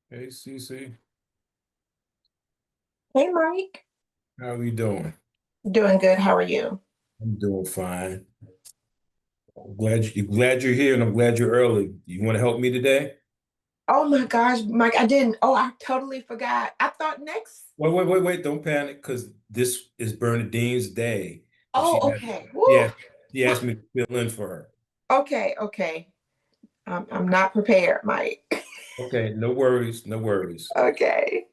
Hey, Cece, Hey Mike, how are you doing? doing good. How are you? I'm doing fine. I'm glad you're here, and I'm glad you're early. You want to help me today? Oh my gosh, Mike, I didn't. Oh, I totally forgot. I thought next. Wait! Don't panic, because this is Bernadine's day, and Oh, okay. Woo. yeah, she asked me to fill in for her. Okay, okay. I'm not prepared, Mike. Okay, no worries, no worries. Okay.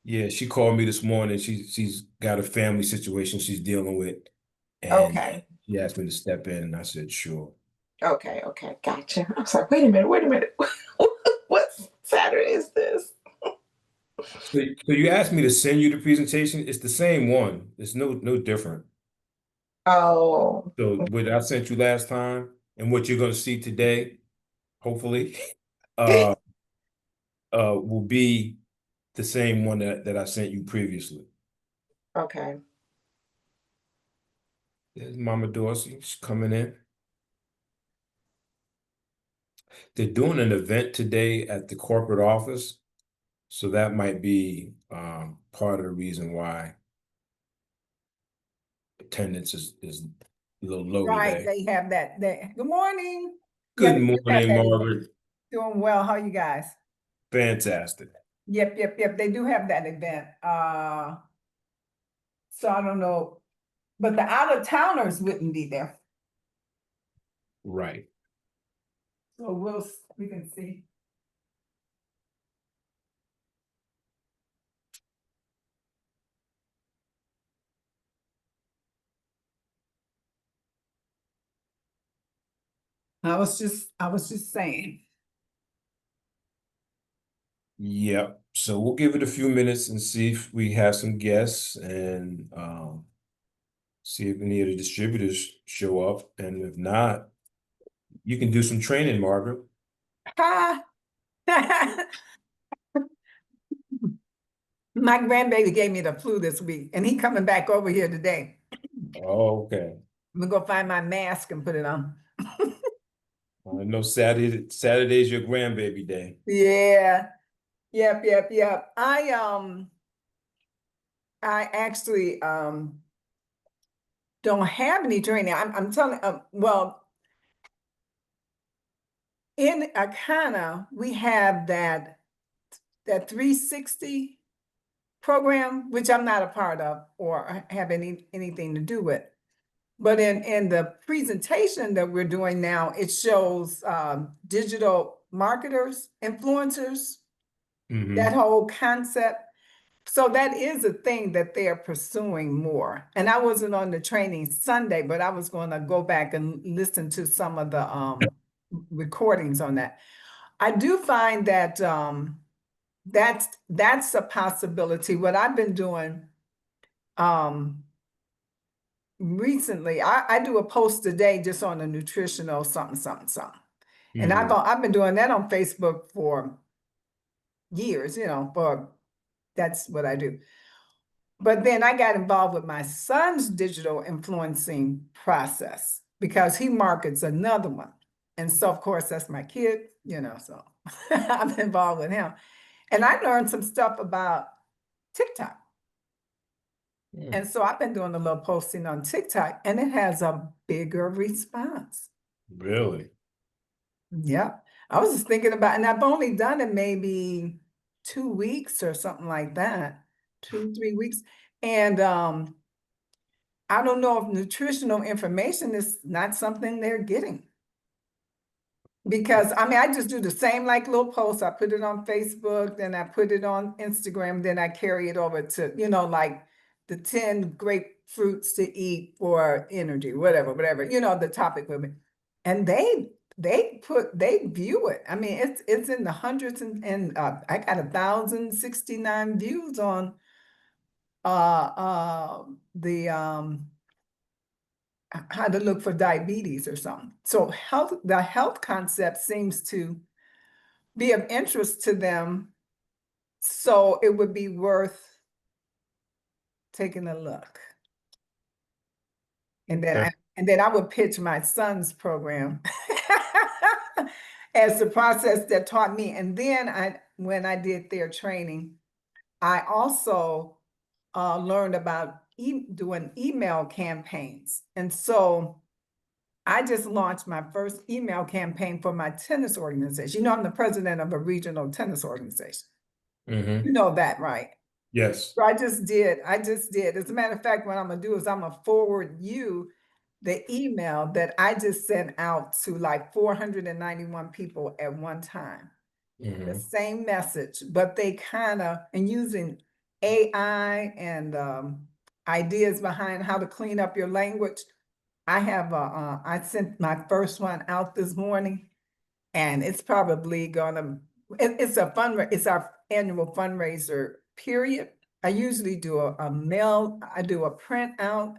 Yeah, she called me this morning. She's got a family situation she's dealing with, and Okay. she asked me to step in, and I said sure. Okay, okay. Gotcha. I was like, wait a minute. What Saturday is this? So you asked me to send you the presentation. It's the same one. It's no different. Oh, So what I sent you last time and what you're going to see today, hopefully, uh, will be the same one that I sent you previously. okay. There's Mama Dorsey. She's coming in. They're doing an event today at the corporate office, so that might be part of the reason why attendance is a little low Right, today. they have that there. Good morning. Yeah, Good they do have morning, that event. Margaret. Doing well. How you guys? Fantastic. Yep. They do have that event. So I don't know, but the out of towners wouldn't be there. Right. So we can see. I was just saying. Yep. So we'll give it a few minutes and see if we have some guests and see if any of the distributors show up. And if not, you can do some training, Margaret. Ha! My grandbaby gave me the flu this week, and he coming back over here today. Oh, okay. I'm gonna go find my mask and put it on. I know Saturday's your grandbaby day. Yeah. Yep. I actually don't have any training. I'm telling well, in Akana, we have that 360 program, which I'm not a part of or have anything to do with. But in the presentation that we're doing now, it shows digital marketers, influencers, that Hmm. whole concept. So that is a thing that they're pursuing more. And I wasn't on the training Sunday, but I was going to go back and listen to some of the recordings on that. I do find that that's a possibility. What I've been doing um, recently, I do a post a day just on a nutritional something. And Hmm. I've been doing that on Facebook for years, for that's what I do. But then I got involved with my son's digital influencing process because he markets another one. And so, of course, that's my kid, so I'm involved with him. And I learned some stuff about TikTok. And so I've been doing a little posting on TikTok and it has a bigger response. Really? Yeah. I was just thinking about, and I've only done it maybe 2 weeks or something like that, 2, 3 weeks. And I don't know if nutritional information is not something they're getting. Because I mean, I just do the same like little posts. I put it on Facebook, then I put it on Instagram, then I carry it over to, like the 10 grapefruits to eat for energy, whatever, the topic with me. And they view it. I mean, it's in the hundreds and I got 1,069 views on the how to look for diabetes or something. So the health concept seems to be of interest to them. So it would be worth taking a look. And then Okay. I would pitch my son's program. as the process that taught me. And then when I did their training, I also learned about doing email campaigns. And so I just launched my first email campaign for my tennis organization. You know, I'm the president of a regional tennis organization. You know that, right? Yes. So I just did. As a matter of fact, what I'm gonna do is I'm gonna forward you the email that I just sent out to like 491 people at one time. The same message, but they kind of, and using AI and ideas behind how to clean up your language. I sent my first one out this morning, and it's probably gonna, it's it's our annual fundraiser period. I usually do a mail, I do a print out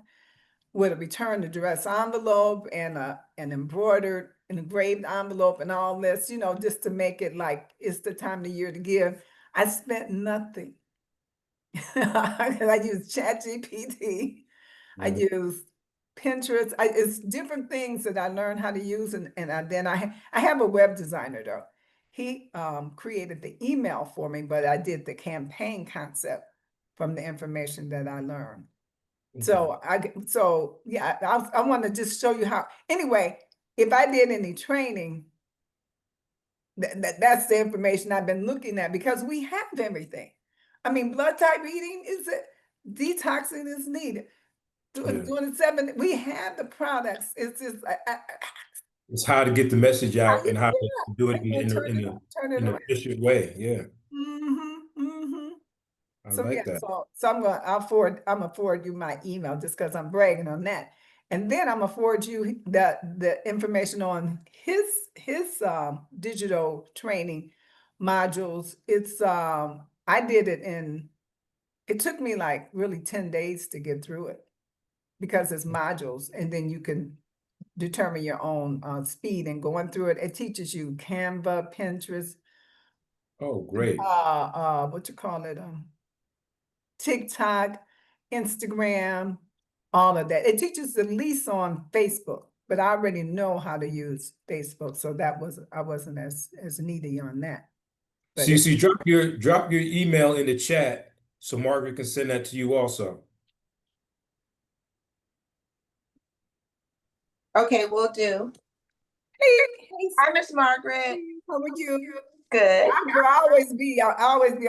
with a return address envelope and an engraved envelope and all this, you know, just to make it like it's the time of the year to give. I spent nothing. I use ChatGPT. I use Pinterest. It's different things that I learned how to use, and then I have a web designer though. He created the email for me, but I did the campaign concept from the information that I learned. So yeah, I want to just show you how. Anyway, if I did any training, that's the information I've been looking at, because we have everything. I mean, blood type reading is it, detoxing is needed. Doing 7, we have the products. It's just It's how to get the message how out you and how to do it and turn it in an around. efficient way. Yeah, I So yeah, like that. so I'm gonna forward you my email just because I'm bragging on that. And then I'm gonna forward you the information on his digital training modules. It's I did it it took me like really 10 days to get through it, because it's modules, and then you can determine your own speed and going through it. It teaches you Canva, Pinterest, Oh, great. what you call it, TikTok, Instagram, all of that. It teaches the least on Facebook, but I already know how to use Facebook, so I wasn't as needy on that. But it, CC, drop your email in the chat so Margaret can send that to you also. Okay, we'll do. hey, Hi, Miss Margaret. how are you? Good. I always be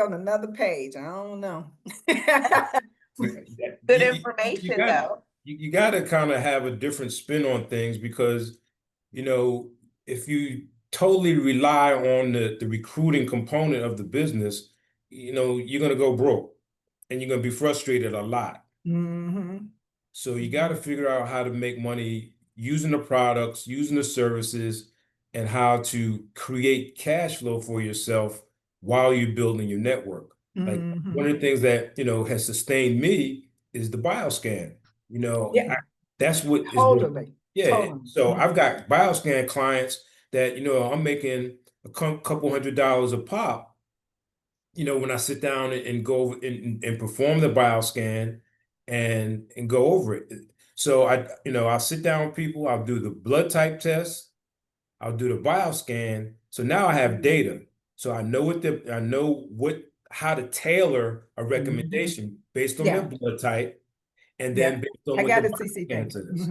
on another page. I don't know. Good You information, got though. you got to kind of have a different spin on things because, you know, if you totally rely on the recruiting component of the business, you know, you're going to go broke and you're going to be frustrated a lot. So you got to figure out how to make money using the products, using the services, and how to create cash flow for yourself while you're building your network. Like one of the things that, you know, has sustained me is the bioscan. You know, Yeah, that's what is what, totally. yeah. Totally. So I've got bioscan clients that, you know, I'm making a couple $100 a pop, you know, when I sit down and go over and perform the bioscan and go over it. So you know, I'll sit down with people, I'll do the blood type test, I'll do the bioscan. So now I have data. So I know how to tailor a recommendation based on their Yeah, blood type and yeah. then based on I what the got it, CC. bioscan Thank says.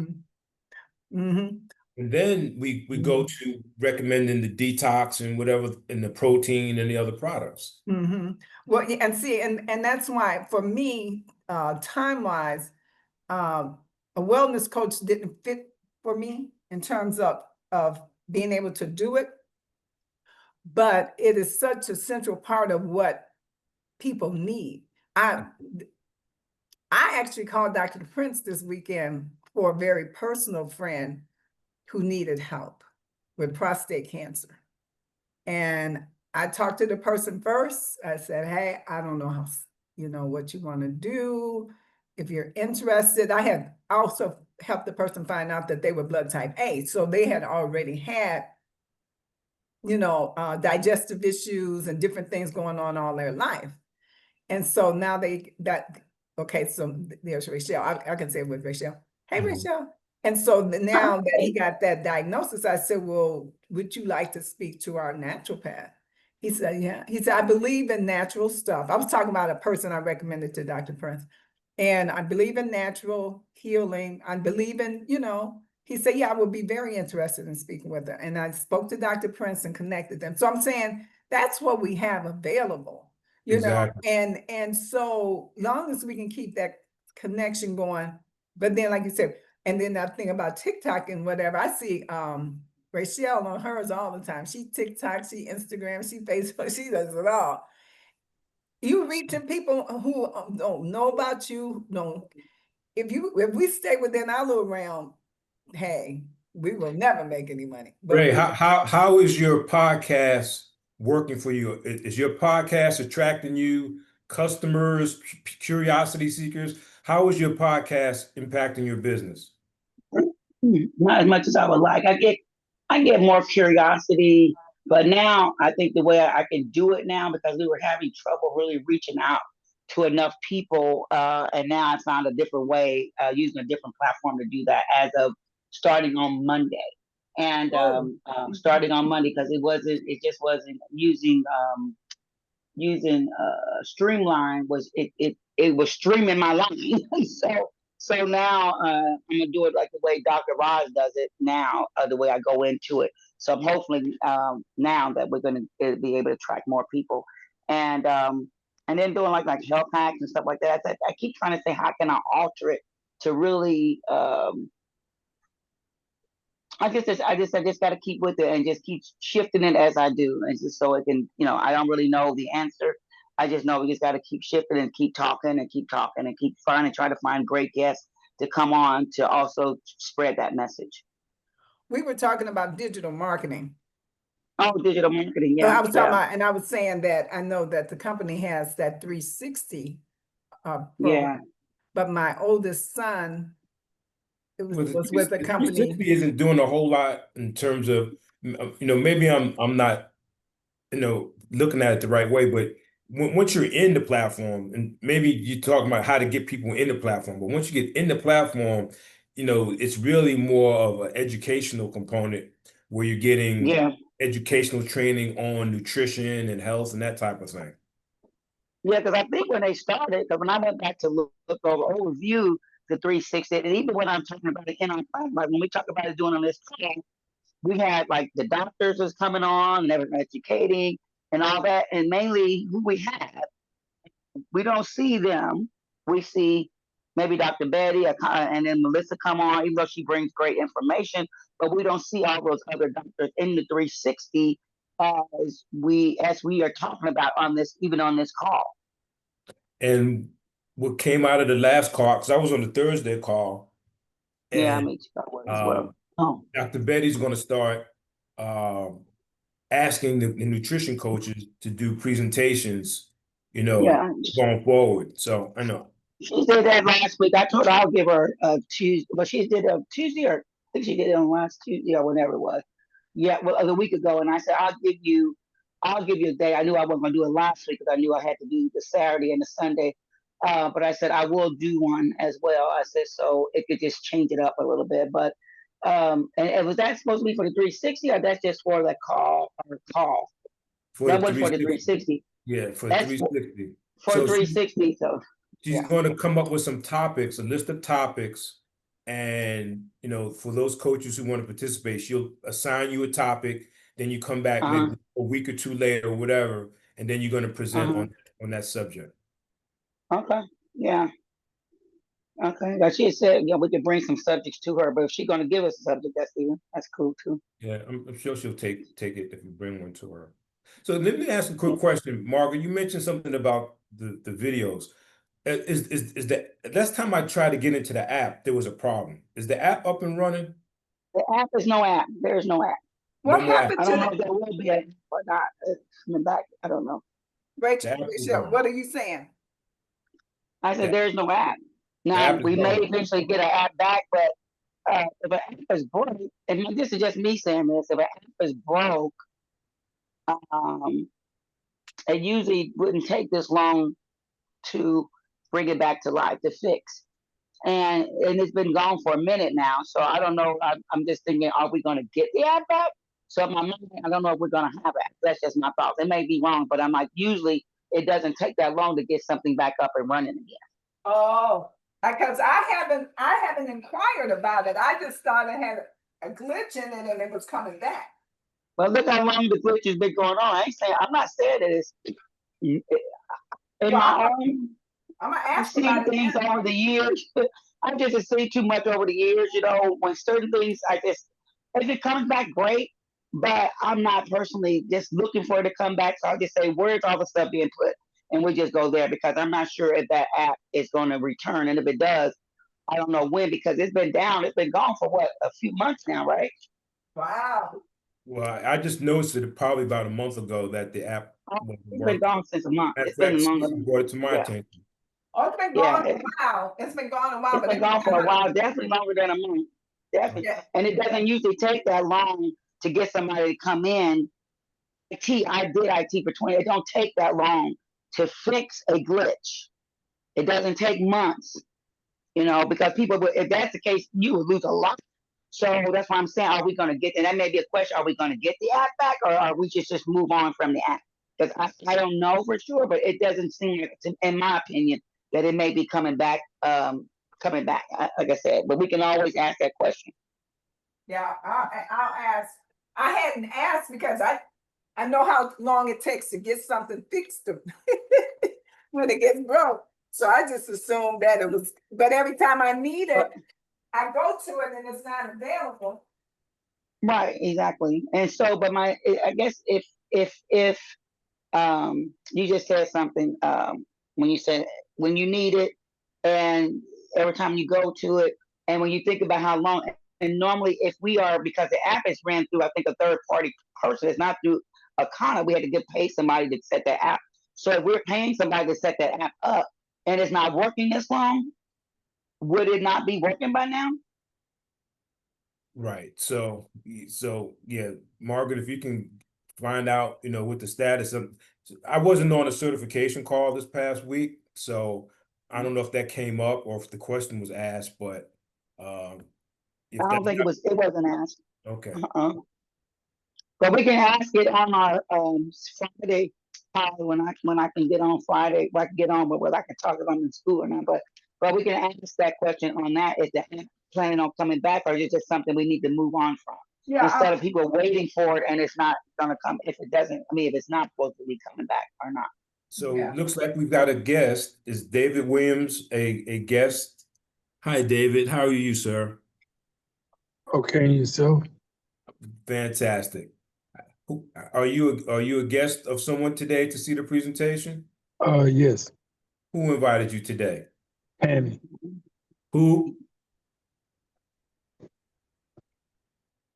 you. And then we go to recommending the detox and whatever and the protein and the other products. Well, yeah, and see, and that's why for me, time-wise, a wellness coach didn't fit for me in terms of being able to do it, but it is such a central part of what people need. I actually called Dr. Prince this weekend for a very personal friend who needed help with prostate cancer. And I talked to the person first. I said, hey, I don't know how, you know, what you want to do. If you're interested, I had also helped the person find out that they were blood type A. So they had already had, you know, digestive issues and different things going on all their life. And so now okay, so there's Rachel. I can say it with Rachel. Hey, Rachel. And so now that he got that diagnosis, I said, well, would you like to speak to our naturopath? He said, yeah. He said, I believe in natural stuff. I was talking about a person I recommended to Dr. Prince. And I believe in natural healing. I believe in, he said, yeah, I would be very interested in speaking with her. And I spoke to Dr. Prince and connected them. So I'm saying that's what we have available, Exactly. and so long as we can keep that connection going. But then, like you said, and then I think about TikTok and whatever. I see Rachel on hers all the time. She TikTok, she Instagram, she Facebook, she does it all. You reaching people who don't know about you. No, if we stay within our little realm, hey, we will never make any money. But Ray, how is your podcast working for you? Is your podcast attracting you customers, curiosity seekers? How is your podcast impacting your business? Not as much as I would like. I get more curiosity, but now I think the way I can do it now, because we were having trouble really reaching out to enough people, and now I found a different way, using a different platform to do that as of starting on Monday. And starting on Monday, because it just wasn't using Streamline, it was streaming my line. So now I'm gonna do it like the way Dr. Raj does it now, the way I go into it. So I'm hopefully now that we're gonna be able to attract more people, and then doing like health hacks and stuff like that. I keep trying to say, how can I alter it to really I just got to keep with it and just keep shifting it as I do, and just so it can, I don't really know the answer. I just know we just got to keep shifting and keep talking and keep talking and keep trying to find great guests to come on to also spread that message. we were talking about digital marketing. Oh, digital marketing, So yeah, I was talking yeah, about, and I was saying that I know that the company has that 360 program, yeah. but my oldest son Well, was with a the company. 360 isn't doing a whole lot in terms of, maybe I'm not, looking at it the right way, but once you're in the platform, and maybe you're talking about how to get people in the platform, but once you get in the platform, it's really more of an educational component where you're getting Yeah, educational training on nutrition and health and that type of thing. yeah, because I think when they started, because when I went back to look over overview the 360, and even when I'm talking about it in our class, like when we talk about it doing on this call, we had like the doctors was coming on and they were educating and all that. And mainly who we have, we don't see them. We see maybe Dr. Betty and then Melissa come on, even though she brings great information, but we don't see all those other doctors in the 360 as we are talking about on this, even on this call. And what came out of the last call, because I was on the Thursday call, Yeah, I and mean, that was as well. um, Oh, Dr. Betty's going to start asking the nutrition coaches to do presentations, yeah. going forward. So I know. She did that last week. I told her I'll give her a Tuesday, but she did a Tuesday, or I think she did it on last Tuesday or whenever it was. Yeah, well, a week ago, and I said I'll give you a day. I knew I wasn't gonna do it last week because I knew I had to do the Saturday and the Sunday. But I said I will do one as well. I said so it could just change it up a little bit. But and was that supposed to be for the 360 or that's just for the call? For That the wasn't for the 360. 360. Yeah, for the That's 360. for So she 360. So she's yeah. going to come up with some topics, a list of topics, and for those coaches who want to participate, she'll assign you a topic, then you come back Uh maybe a week or two later or whatever, and then you're going to present huh. on that subject. Okay. Yeah. Okay. Like she had said, we could bring some subjects to her, but if she's gonna give us a subject, that's cool too. Yeah, I'm sure she'll take it if you bring one to her. So let me ask a quick question, Margaret. You mentioned something about the videos. Is the last time I tried to get into the app, there was a problem. Is the app up and running? The app is no app. There is no app. No What more app. happened I to don't know the if there will be a or not. It's in the back. I don't know. The app is Rachel? gone. What are you saying? I said The, there is no app. the Now app is we may gone. eventually get an app back, but if an app is broke, and this is just me saying this, if an app is broke, um, it usually wouldn't take this long to bring it back to life to fix. and it's been gone for a minute now. So I don't know. I'm just thinking, are we going to get the app back? So in my mind, I don't know if we're going to have it. That's just my thoughts. It may be wrong, but I'm like, usually it doesn't take that long to get something back up and running again. Oh, because I haven't inquired about it. I just thought it had a glitch in it and it was coming back. But look how long the glitch has been going on. I'm not saying that it's in Well, my own. I'm gonna I've ask seen about it things now. over the years. I just seen too much over the years. When certain things, if it comes back, great. But I'm not personally just looking for it to come back. So I'll just say, where's all the stuff being put? And we just go there because I'm not sure if that app is going to return. And if it does, I don't know when, because it's been down. It's been gone for what, a few months now, right? Wow. Well, I just noticed it probably about a month ago that the app wasn't It's been working. gone since a month. Matter It's of fact, been longer Steve than brought it to my yeah. attention. Oh, it's been Yeah, gone a while. It's been gone a while, it's but been gone for a while, definitely longer than a month. Definitely. Yeah. And it doesn't usually take that long to get somebody to come in. I did IT for 20. It don't take that long to fix a glitch. It doesn't take months, because people would, if that's the case, you would lose a lot. So that's why I'm saying, are we going to get, and that may be a question, are we going to get the app back, or are we just move on from the app? Because I don't know for sure, but it doesn't seem like, in my opinion, that it may be coming back, like I said, but we can always ask that question. Yeah, I'll ask. I hadn't asked because I know how long it takes to get something fixed when it gets broke. So I just assumed that it was, but every time I need it, I go to it and it's not available. Right, exactly. And so, but I guess if you just said something, when you said when you need it, and every time you go to it, and when you think about how long, and normally if we are, because the app is ran through, I think, a third party person, it's not through Akana, we had to pay somebody to set that app. So if we're paying somebody to set that app up and it's not working this long, would it not be working by now? Right. So yeah, Margaret, if you can find out, what the status of, I wasn't on a certification call this past week, so I don't know if that came up or if the question was asked, but if I don't that's think it wasn't asked. okay. But we can ask it on our Friday when I can get on Friday. Well, I can get on, but whether I can talk if I'm in school or not. But we can ask that question on that. Is the app planning on coming back, or is it just something we need to move on from? Yeah. Instead of people waiting for it and it's not gonna come, if it's not supposed to be coming back or not. So Yeah. looks like we've got a guest. Is David Williams a guest? Hi, David. How are you, sir? Okay, and yourself? Fantastic. Are you a guest of someone today to see the presentation? Yes, Who invited you today? Tammy. Who?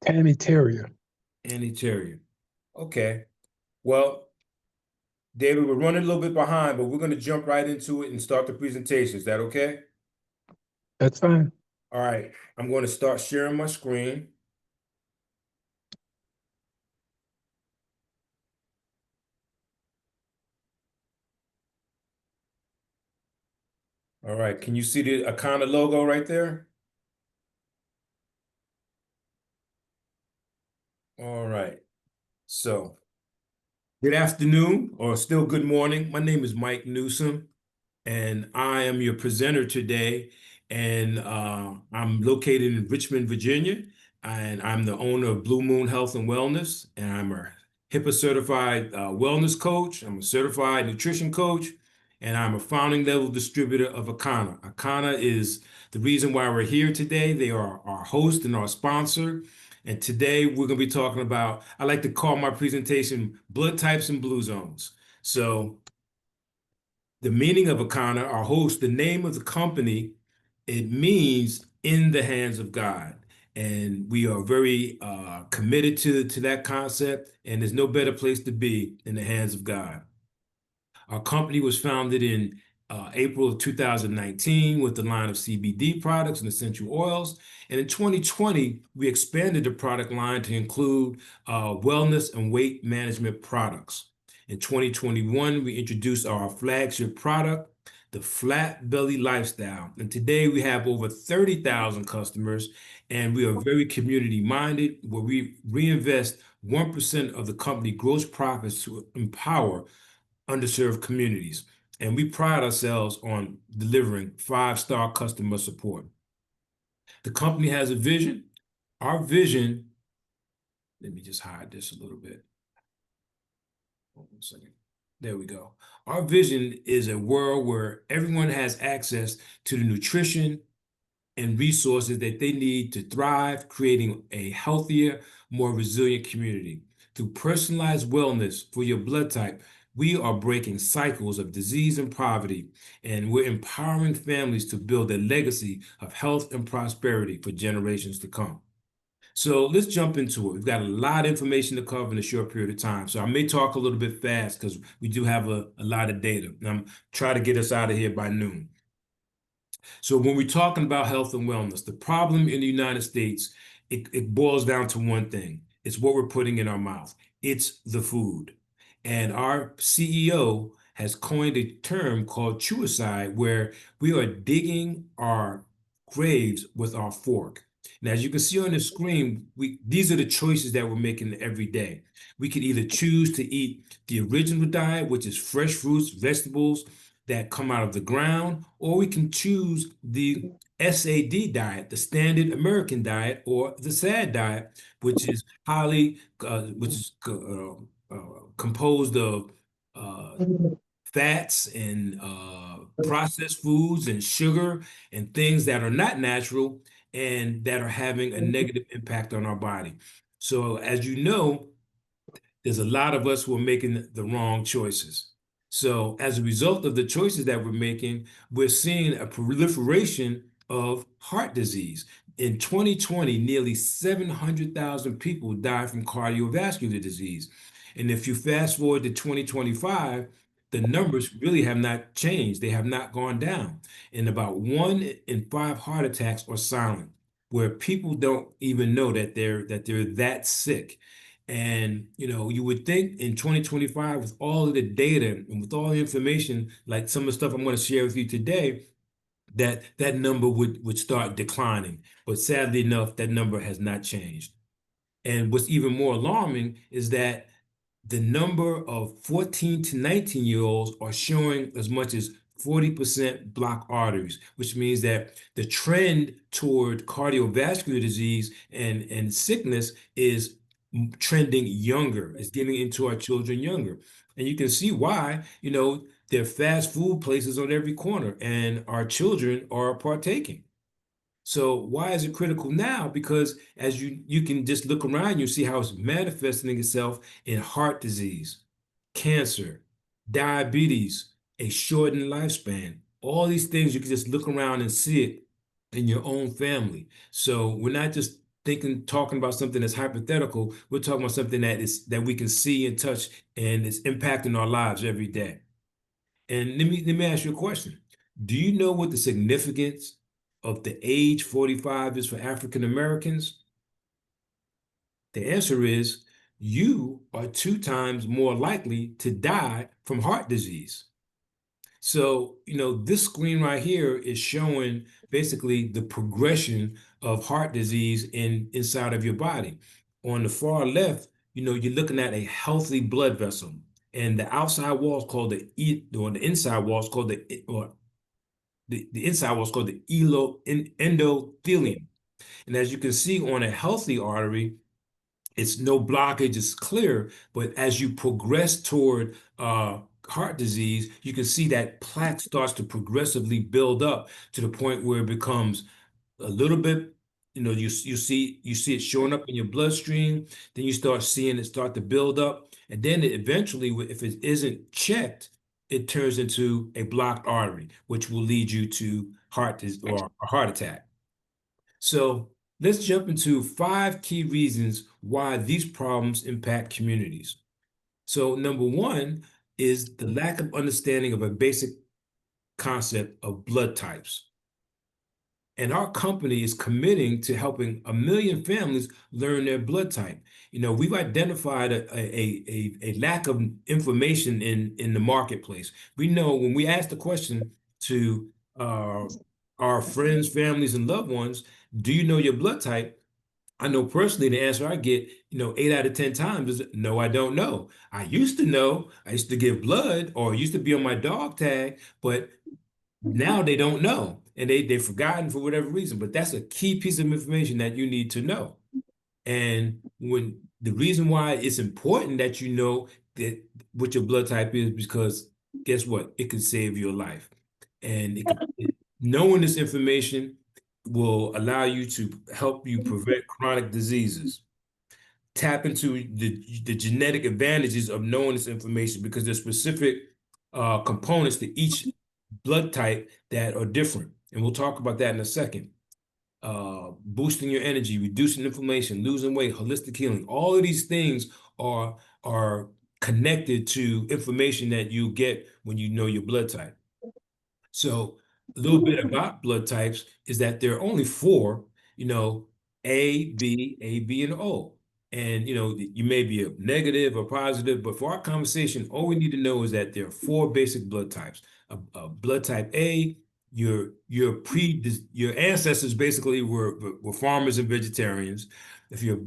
Tammy Terrier. Annie Terrier. Okay. Well, David, we're running a little bit behind, but we're going to jump right into it and start the presentation. Is that okay? That's fine. All right. I'm going to start sharing my screen. All right. Can you see the Akana logo right there? All right. So, good afternoon, or still good morning. My name is Mike Newsome, and I am your presenter today. And I'm located in Richmond, Virginia, and I'm the owner of Blue Moon Health and Wellness, and I'm a HIPAA certified wellness coach. I'm a certified nutrition coach, and I'm a founding level distributor of Akana. Akana is the reason why we're here today. They are our host and our sponsor. And today we're going to be talking about, I like to call my presentation blood types and blue zones. So the meaning of Akana, our host, the name of the company, it means in the hands of God. And we are very committed to that concept. And there's no better place to be in the hands of God. Our company was founded in April of 2019 with the line of CBD products and essential oils. And in 2020, we expanded the product line to include wellness and weight management products. In 2021, we introduced our flagship product, the flat belly lifestyle. And today we have over 30,000 customers, and we are very community minded, where we reinvest 1% of the company gross profits to empower underserved communities. And we pride ourselves on delivering 5-star customer support. The company has a vision. Our vision, let me just hide this a little bit. Hold on a second. There we go. Our vision is a world where everyone has access to the nutrition and resources that they need to thrive, creating a healthier, more resilient community. Through personalized wellness for your blood type, we are breaking cycles of disease and poverty, and we're empowering families to build a legacy of health and prosperity for generations to come. So let's jump into it. We've got a lot of information to cover in a short period of time. So I may talk a little bit fast because we do have a lot of data. And I'm trying to get us out of here by noon. So when we're talking about health and wellness, the problem in the United States, it boils down to one thing. It's what we're putting in our mouth. It's the food. And our CEO has coined a term called chewicide, where we are digging our graves with our fork. And as you can see on the screen, these are the choices that we're making every day. We can either choose to eat the original diet, which is fresh fruits, vegetables that come out of the ground, or we can choose the SAD diet, the standard American diet, or the SAD diet, which is composed of fats and processed foods and sugar and things that are not natural and that are having a negative impact on our body. So as you know, there's a lot of us who are making the wrong choices. So as a result of the choices that we're making, we're seeing a proliferation of heart disease. In 2020, nearly 700,000 people died from cardiovascular disease. And if you fast forward to 2025, the numbers really have not changed. They have not gone down. And about 1 in 5 heart attacks are silent, where people don't even know that they're that sick. And you would think in 2025, with all of the data and with all the information, like some of the stuff I'm going to share with you today, that number would start declining. But sadly enough, that number has not changed. And what's even more alarming is that the number of 14 to 19-year-olds are showing as much as 40% blocked arteries, which means that the trend toward cardiovascular disease and sickness is trending younger. It's getting into our children younger. And you can see why, there are fast food places on every corner, and our children are partaking. So why is it critical now? Because as you can just look around, you see how it's manifesting itself in heart disease, cancer, diabetes, a shortened lifespan. All these things, you can just look around and see it in your own family. So we're not just talking about something that's hypothetical. We're talking about something that we can see and touch, and it's impacting our lives every day. And let me ask you a question. Do you know what the significance of the age 45 is for African Americans? The answer is you are 2 times more likely to die from heart disease. So, this screen right here is showing basically the progression of heart disease inside of your body. On the far left, you're looking at a healthy blood vessel, and the outside wall is called the inside wall is called the inside wall is called the endothelium. And as you can see on a healthy artery, it's no blockage, it's clear. But as you progress toward heart disease, you can see that plaque starts to progressively build up to the point where it becomes a little bit, you see it showing up in your bloodstream. Then you start seeing it start to build up, and then eventually, if it isn't checked, it turns into a blocked artery, which will lead you to heart disease or a heart attack. So let's jump into 5 key reasons why these problems impact communities. So number 1 is the lack of understanding of a basic concept of blood types. And our company is committing to helping 1 million families learn their blood type. We've identified a lack of information in the marketplace. We know when we ask the question to our friends, families, and loved ones, do you know your blood type? I know personally the answer I get, 8 out of 10 times is no, I don't know. I used to know, I used to give blood or used to be on my dog tag, but now they don't know. And they've forgotten for whatever reason. But that's a key piece of information that you need to know. And when the reason why it's important that you know that what your blood type is, because guess what? It can save your life. And knowing this information will allow you to help you prevent chronic diseases. Tap into the genetic advantages of knowing this information because there's specific components to each blood type that are different. And we'll talk about that in a second. Boosting your energy, reducing inflammation, losing weight, holistic healing. All of these things are connected to information that you get when you know your blood type. So a little bit about blood types is that there are only four, A, B, and O. And you may be a negative or positive, but for our conversation, all we need to know is that there are four basic blood types. A blood type A, your ancestors basically were farmers and vegetarians. If you're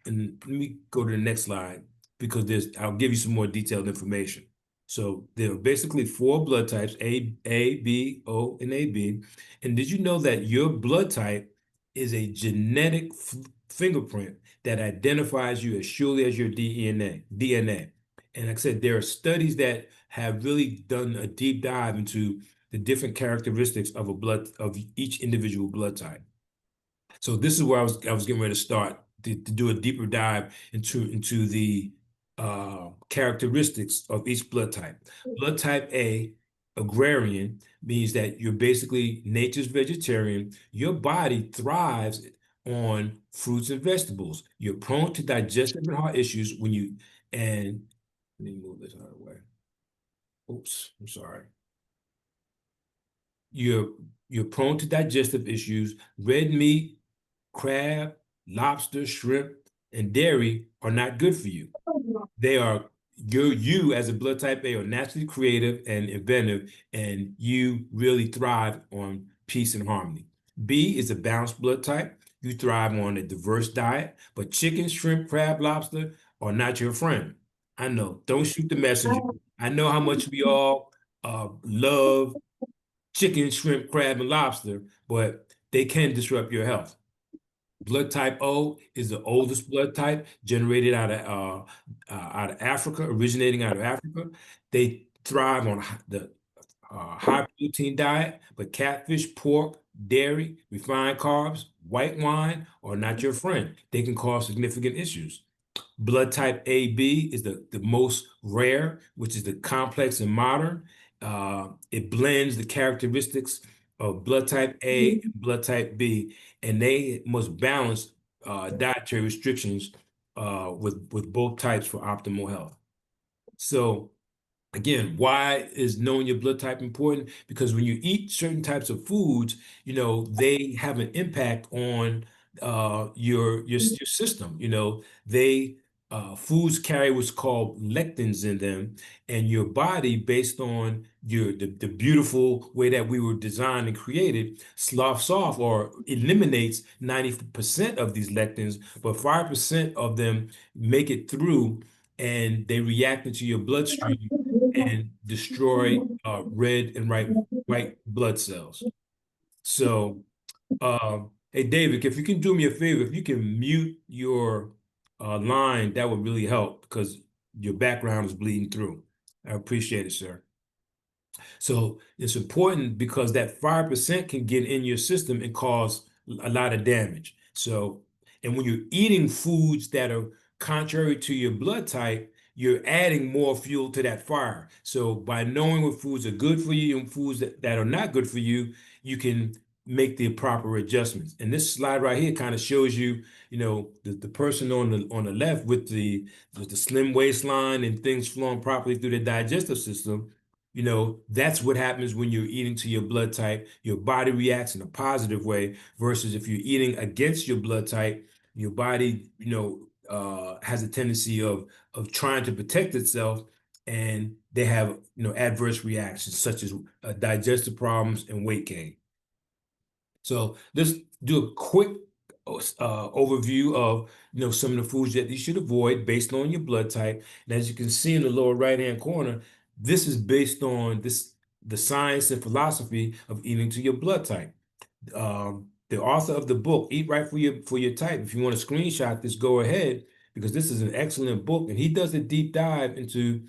and let me go to the next slide because I'll give you some more detailed information. So there are basically four blood types, A, B, O, and AB. And did you know that your blood type is a genetic fingerprint that identifies you as surely as your DNA? And like I said, there are studies that have really done a deep dive into the different characteristics of each individual blood type. So this is where I was getting ready to start to do a deeper dive into the characteristics of each blood type. Blood type A, agrarian, means that you're basically nature's vegetarian. Your body thrives on fruits and vegetables. You're prone to digestive and heart issues and let me move this out of the way. Oops, I'm sorry. You're prone to digestive issues. Red meat, crab, lobster, shrimp, and dairy are not good for you. You as a blood type A are naturally creative and inventive, and you really thrive on peace and harmony. B is a balanced blood type. You thrive on a diverse diet, but chicken, shrimp, crab, lobster are not your friend. I know, don't shoot the messenger. I know how much we all love chicken, shrimp, crab, and lobster, but they can disrupt your health. Blood type O is the oldest blood type generated out of Africa, originating out of Africa. They thrive on the high protein diet, but catfish, pork, dairy, refined carbs, white wine are not your friend. They can cause significant issues. Blood type AB is the most rare, which is the complex and modern. It blends the characteristics of blood type A and blood type B, and they must balance dietary restrictions with both types for optimal health. So again, why is knowing your blood type important? Because when you eat certain types of foods, they have an impact on your system. Foods carry what's called lectins in them, and your body, based on the beautiful way that we were designed and created, sloughs off or eliminates 90% of these lectins, but 5% of them make it through and they react into your bloodstream and destroy red and white blood cells. So, hey, David, if you can do me a favor, if you can mute your line, that would really help because your background is bleeding through. I appreciate it, sir. So it's important because that 5% can get in your system and cause a lot of damage. So, and when you're eating foods that are contrary to your blood type, you're adding more fuel to that fire. So by knowing what foods are good for you and foods that are not good for you, you can make the proper adjustments. And this slide right here kind of shows you, the person on the left with the slim waistline and things flowing properly through the digestive system. That's what happens when you're eating to your blood type. Your body reacts in a positive way versus if you're eating against your blood type, your body, has a tendency of trying to protect itself and they have adverse reactions such as digestive problems and weight gain. So let's do a quick overview of some of the foods that you should avoid based on your blood type. And as you can see in the lower right-hand corner, this is based on the science and philosophy of eating to your blood type. The author of the book, Eat Right for Your Type, if you want to screenshot this, go ahead, because this is an excellent book, and he does a deep dive into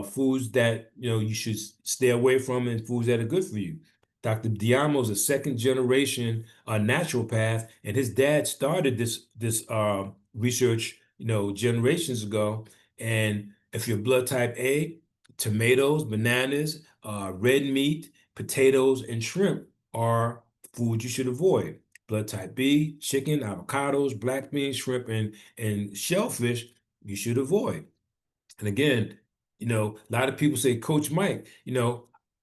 foods that you should stay away from and foods that are good for you. Dr. Diamo is a second generation naturopath, and his dad started this research generations ago. And if you're blood type A, tomatoes, bananas, red meat, potatoes, and shrimp are foods you should avoid. Blood type B, chicken, avocados, black beans, shrimp, and shellfish you should avoid. And again, a lot of people say, Coach Mike,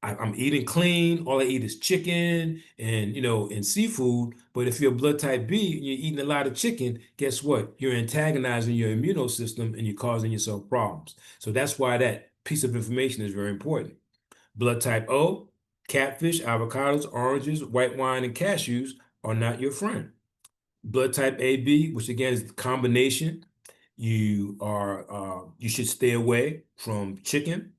I'm eating clean. All I eat is chicken and seafood. But if you're blood type B and you're eating a lot of chicken, guess what? You're antagonizing your immune system and you're causing yourself problems. So that's why that piece of information is very important. Blood type O, catfish, avocados, oranges, white wine, and cashews are not your friend. Blood type AB, which again is the combination, you should stay away from chicken,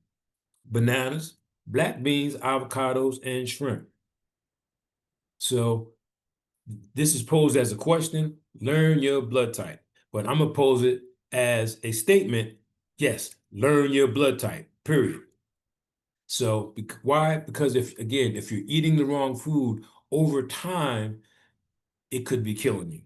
bananas, black beans, avocados, and shrimp. So this is posed as a question, learn your blood type. But I'm gonna pose it as a statement, yes, learn your blood type, period. So why? Because if you're eating the wrong food over time, it could be killing you.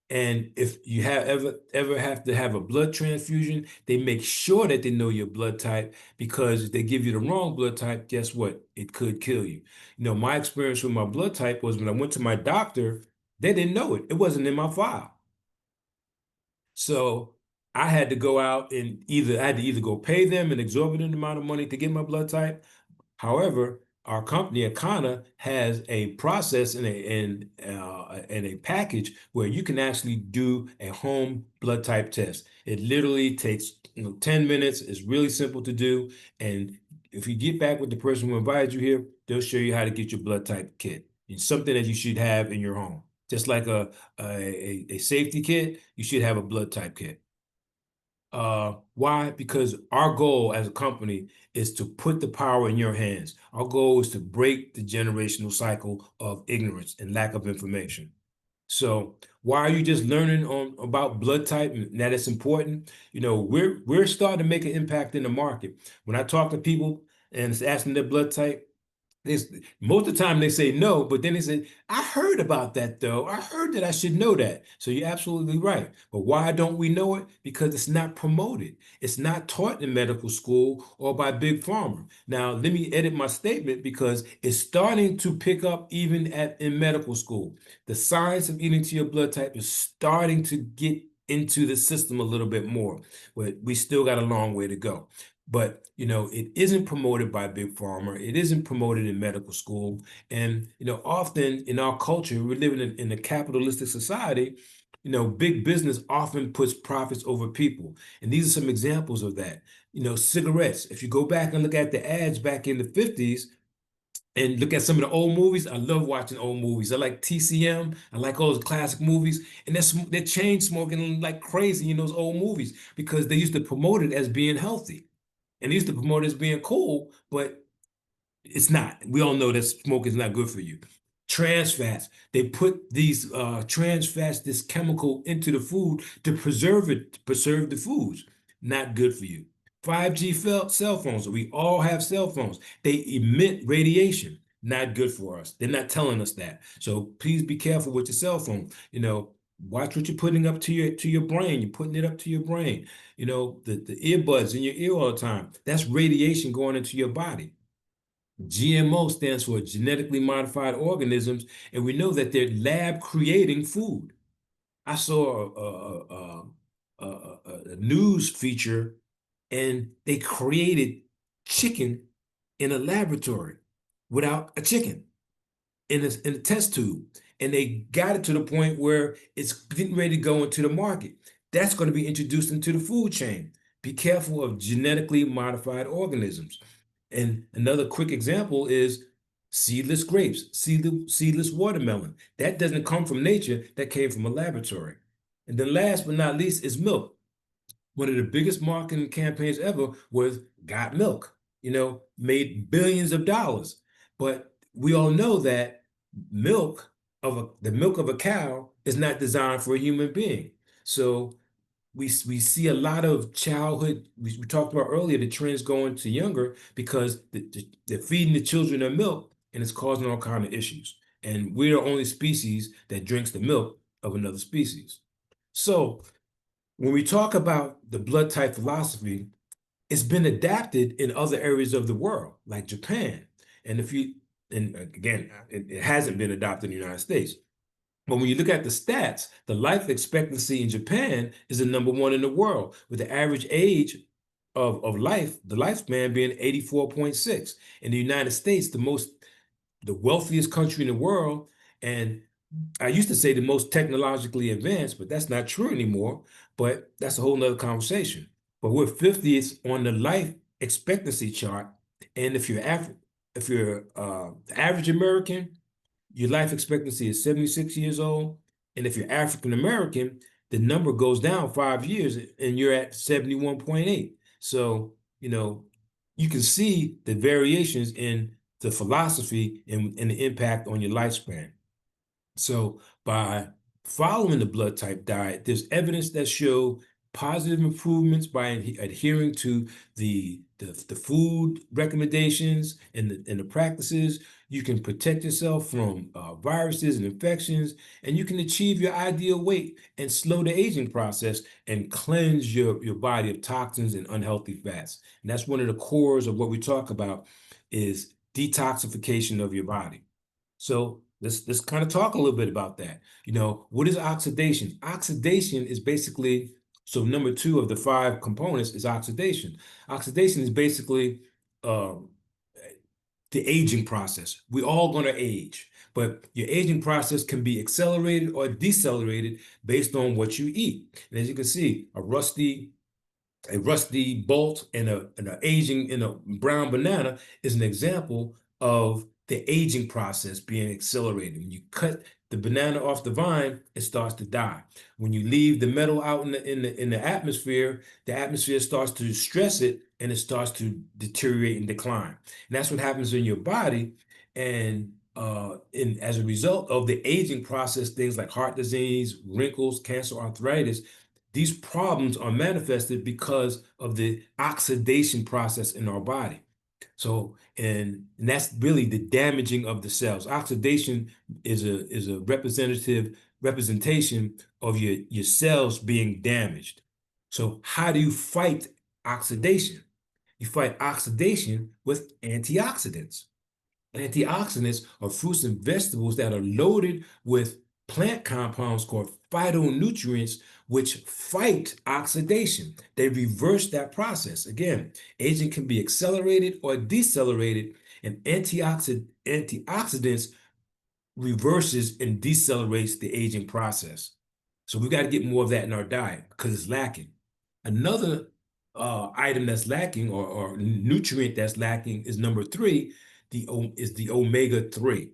And if you ever have to have a blood transfusion, they make sure that they know your blood type, because if they give you the wrong blood type, guess what? It could kill you. My experience with my blood type was when I went to my doctor, they didn't know it. It wasn't in my file. So I had to go out and I had to either go pay them an exorbitant amount of money to get my blood type. However, our company, Akana, has a process and a package where you can actually do a home blood type test. It literally takes 10 minutes. It's really simple to do. And if you get back with the person who invited you here, they'll show you how to get your blood type kit. It's something that you should have in your home. Just like a safety kit, you should have a blood type kit. Why? Because our goal as a company is to put the power in your hands. Our goal is to break the generational cycle of ignorance and lack of information. So why are you just learning about blood type and that it's important? We're starting to make an impact in the market. When I talk to people and it's asking their blood type, most of the time they say no, but then they say, I heard about that though. I heard that I should know that. So you're absolutely right. But why don't we know it? Because it's not promoted. It's not taught in medical school or by Big Pharma. Now, let me edit my statement because it's starting to pick up even in medical school. The science of eating to your blood type is starting to get into the system a little bit more, but we still got a long way to go. But it isn't promoted by Big Pharma. It isn't promoted in medical school. And often in our culture, we're living in a capitalistic society. Big business often puts profits over people. And these are some examples of that. Cigarettes. If you go back and look at the ads back in the 50s and look at some of the old movies, I love watching old movies. I like TCM. I like all those classic movies. And they're chain smoking like crazy in those old movies because they used to promote it as being healthy. And they used to promote it as being cool, but it's not. We all know that smoking is not good for you. Trans fats. They put these trans fats, this chemical into the food to preserve it, to preserve the foods. Not good for you. 5G cell phones. We all have cell phones. They emit radiation. Not good for us. They're not telling us that. So please be careful with your cell phone. Watch what you're putting up to your brain. You're putting it up to your brain. The earbuds in your ear all the time. That's radiation going into your body. GMO stands for genetically modified organisms, and we know that they're lab creating food. I saw a news feature, and they created chicken in a laboratory without a chicken in a test tube. And they got it to the point where it's getting ready to go into the market. That's going to be introduced into the food chain. Be careful of genetically modified organisms. And another quick example is seedless grapes, seedless watermelon. That doesn't come from nature, that came from a laboratory. And then last but not least is milk. One of the biggest marketing campaigns ever was Got Milk, made billions of dollars. But we all know that the milk of a cow is not designed for a human being. So we see a lot of childhood, we talked about earlier, the trends going to younger because they're feeding the children their milk and it's causing all kind of issues. And we're the only species that drinks the milk of another species. So when we talk about the blood type philosophy, it's been adapted in other areas of the world, like Japan. And again, it hasn't been adopted in the United States. But when you look at the stats, the life expectancy in Japan is the #1 in the world, with the average age of life, the lifespan being 84.6. In the United States, the wealthiest country in the world, and I used to say the most technologically advanced, but that's not true anymore. But that's a whole nother conversation. But we're 50th on the life expectancy chart. And if you're the average American, your life expectancy is 76 years old. And if you're African American, the number goes down 5 years and you're at 71.8. So, you can see the variations in the philosophy and the impact on your lifespan. So by following the blood type diet, there's evidence that show positive improvements by adhering to the food recommendations and the practices. You can protect yourself from viruses and infections, and you can achieve your ideal weight and slow the aging process and cleanse your body of toxins and unhealthy fats. And that's one of the cores of what we talk about is detoxification of your body. So let's kind of talk a little bit about that. What is oxidation? Oxidation is basically, so #2 of the 5 components is oxidation. Oxidation is basically the aging process. We're all going to age, but your aging process can be accelerated or decelerated based on what you eat. And as you can see, a rusty bolt and an aging in a brown banana is an example of the aging process being accelerated. When you cut the banana off the vine, it starts to die. When you leave the metal out in the atmosphere starts to stress it and it starts to deteriorate and decline. And that's what happens in your body. And as a result of the aging process, things like heart disease, wrinkles, cancer, arthritis, these problems are manifested because of the oxidation process in our body. So, and that's really the damaging of the cells. Oxidation is a representation of your cells being damaged. So how do you fight oxidation? You fight oxidation with antioxidants. Antioxidants are fruits and vegetables that are loaded with plant compounds called phytonutrients, which fight oxidation. They reverse that process. Again, aging can be accelerated or decelerated, and antioxidants reverses and decelerates the aging process. So we've got to get more of that in our diet because it's lacking. Another item that's lacking or nutrient that's lacking is #3, is the omega-3.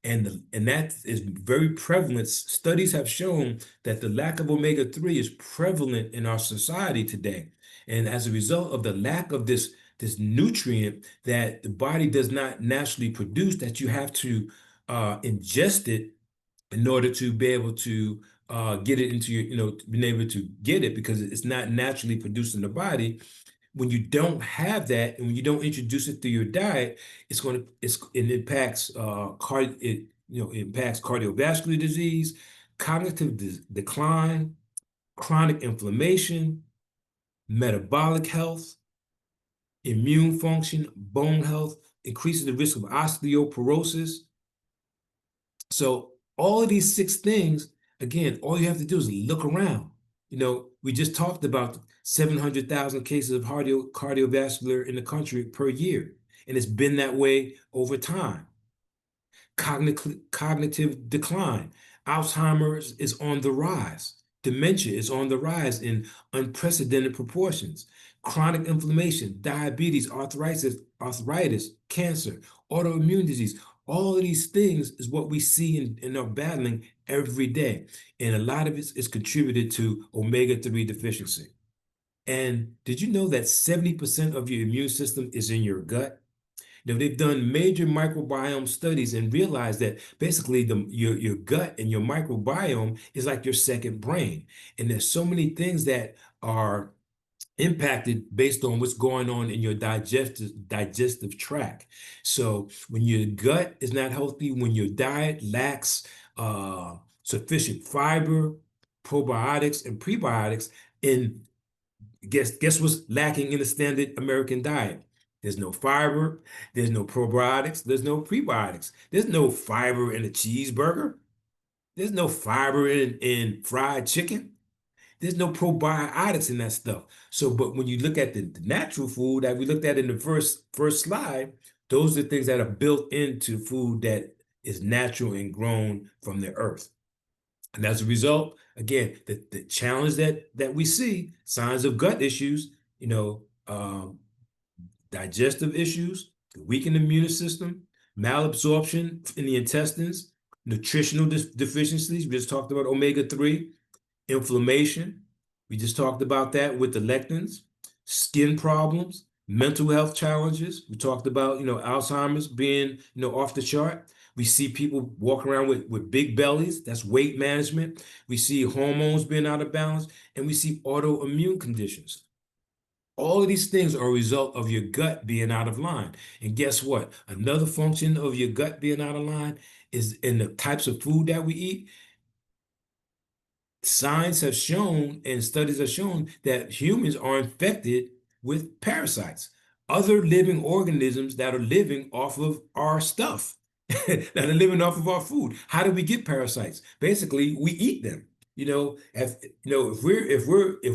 And that is very prevalent. Studies have shown that the lack of omega-3 is prevalent in our society today. And as a result of the lack of this nutrient that the body does not naturally produce, that you have to ingest it in order to be able to get it into your, being able to get it because it's not naturally produced in the body. When you don't have that and when you don't introduce it through your diet, it impacts impacts cardiovascular disease, cognitive decline, chronic inflammation, metabolic health, immune function, bone health, increases the risk of osteoporosis. So all of these 6 things, again, all you have to do is look around. We just talked about 700,000 cases of cardiovascular in the country per year, and it's been that way over time. Cognitive decline. Alzheimer's is on the rise. Dementia is on the rise in unprecedented proportions. Chronic inflammation, diabetes, arthritis, cancer, autoimmune disease, all of these things is what we see and are battling every day. And a lot of it is contributed to omega-3 deficiency. And did you know that 70% of your immune system is in your gut? Now, they've done major microbiome studies and realized that basically your gut and your microbiome is like your second brain. And there's so many things that are impacted based on what's going on in your digestive tract. So when your gut is not healthy, when your diet lacks sufficient fiber, probiotics, and prebiotics, and guess what's lacking in the standard American diet? There's no fiber, there's no probiotics, there's no prebiotics. There's no fiber in a cheeseburger. There's no fiber in fried chicken. There's no probiotics in that stuff. So, but when you look at the natural food that we looked at in the first slide, those are things that are built into food that is natural and grown from the earth. And as a result, again, the challenge that we see, signs of gut issues, digestive issues, the weakened immune system, malabsorption in the intestines, nutritional deficiencies. We just talked about omega-3, inflammation. We just talked about that with the lectins, skin problems, mental health challenges. We talked about, Alzheimer's being, off the chart. We see people walk around with big bellies. That's weight management. We see hormones being out of balance, and we see autoimmune conditions. All of these things are a result of your gut being out of line. And guess what? Another function of your gut being out of line is in the types of food that we eat. Science has shown and studies have shown that humans are infected with parasites, other living organisms that are living off of our stuff, that are living off of our food. How do we get parasites? Basically, we eat them. If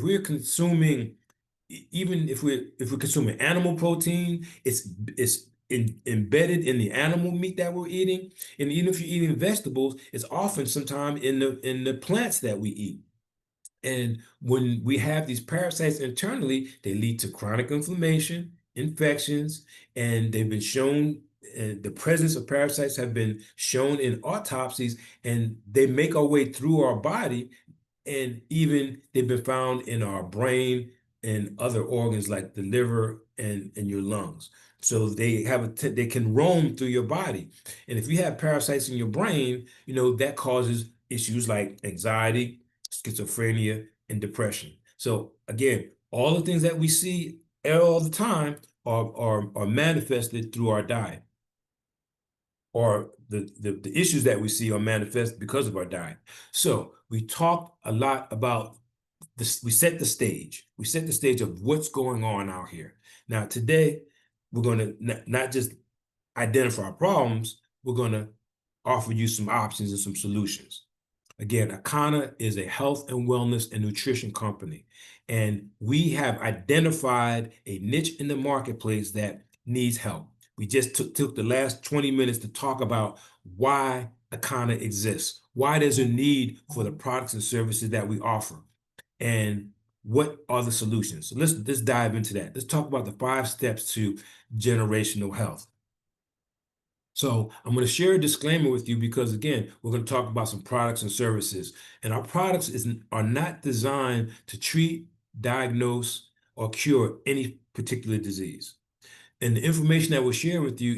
we're consuming, even if we're consuming animal protein, it's embedded in the animal meat that we're eating. And even if you're eating vegetables, it's often sometimes in the plants that we eat. And when we have these parasites internally, they lead to chronic inflammation, infections, and they've been shown, the presence of parasites have been shown in autopsies, and they make our way through our body, and even they've been found in our brain and other organs like the liver and your lungs. So they they can roam through your body. And if you have parasites in your brain, that causes issues like anxiety, schizophrenia, and depression. So again, all the things that we see all the time are manifested through our diet, or the issues that we see are manifest because of our diet. So we talk a lot about this. We set the stage. We set the stage of what's going on out here. Now, today, we're going to not just identify our problems, we're going to offer you some options and some solutions. Again, Akana is a health and wellness and nutrition company, and we have identified a niche in the marketplace that needs help. We just took the last 20 minutes to talk about why Akana exists, why there's a need for the products and services that we offer, and what are the solutions. So let's dive into that. Let's talk about the 5 steps to generational health. So I'm going to share a disclaimer with you because, again, we're going to talk about some products and services. And our products are not designed to treat, diagnose, or cure any particular disease. And the information that we're sharing with you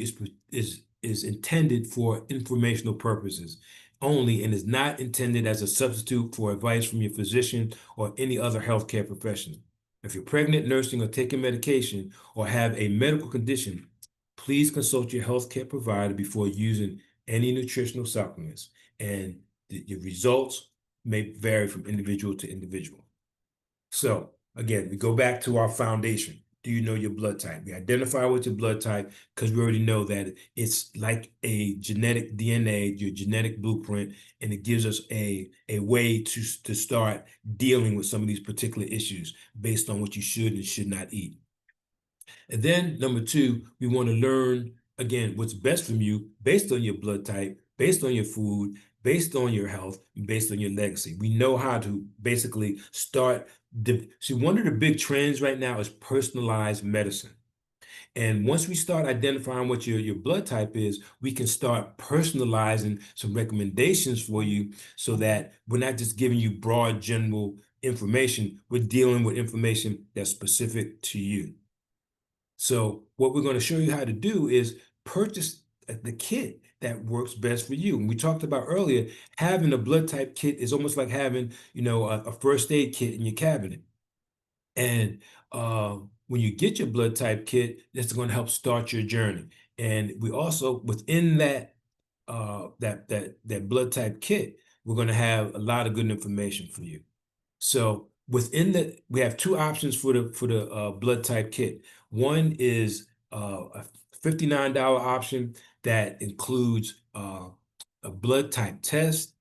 is intended for informational purposes only, and is not intended as a substitute for advice from your physician or any other healthcare professional. If you're pregnant, nursing, or taking medication, or have a medical condition, please consult your healthcare provider before using any nutritional supplements, and the results may vary from individual to individual. So again, we go back to our foundation. Do you know your blood type? We identify with your blood type because we already know that it's like a genetic DNA, your genetic blueprint, and it gives us a way to start dealing with some of these particular issues based on what you should and should not eat. And then number 2, we want to learn, again, what's best from you based on your blood type, based on your food, based on your health, based on your legacy. We know how to basically start. See, one of the big trends right now is personalized medicine. And once we start identifying what your blood type is, we can start personalizing some recommendations for you so that we're not just giving you broad general information, we're dealing with information that's specific to you. So what we're going to show you how to do is purchase the kit that works best for you. And we talked about earlier, having a blood type kit is almost like having, a first aid kit in your cabinet. And when you get your blood type kit, that's going to help start your journey. And we also, within that that blood type kit, we're going to have a lot of good information for you. So we have two options for the blood type kit. One is a $59 option that includes a blood type test,